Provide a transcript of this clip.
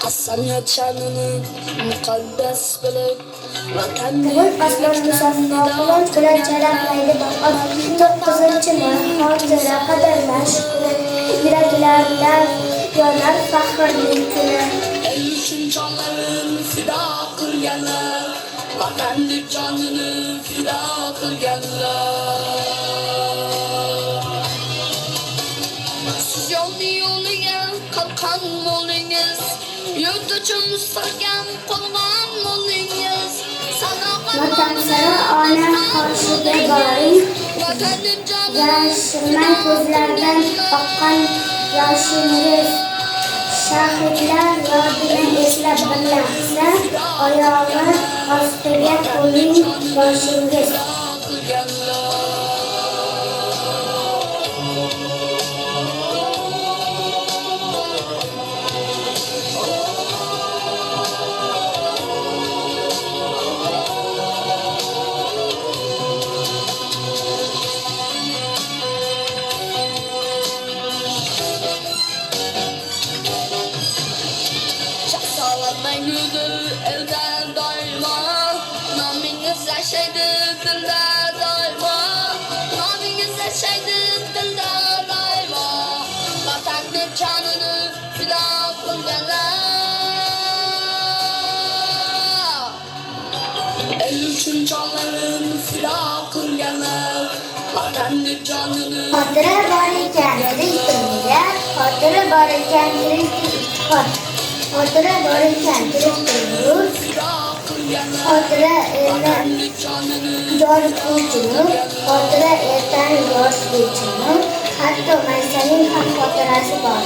Qasamyod sha'nini muqaddas bilib, vatanni Bugun osmon musaffo quvonch bilan charaqlaydi bahor. 9-may xotira qadrlash kuni. Yuraklarda yonar faxrning kuni. el uchun jonlarini fido qilganlar, vatanni jonini fido qilganlar. Siz yo'liga qalqan bo'lingiz, yurt uchun mustahkam qo'rg'on bo'lingiz. Vatan sari ona qoshiga boring. Vatanni jonini Yashirmay ko'zlardan oqqan yoshingiz. Shahidlar yodini eslab bir lahza, oyog'i ostiga qo'ying boshingiz. Elden doyma, namingiz yashaydi dilda doyma, namingiz yashaydi dilda doyma. Vatanni jonini fido qilganlar, el uchun jonlarini fido qilganlar, vatanni jonini. Xotira bor ekan tirik dunyo, xotira bor ekan tirik ittifoq. Xotira bor ekan tirik dunyo, xotira elni yor qiluvchini, xotira ertani yor qiluvchini, hatto Maysaning ham xotirasi bor.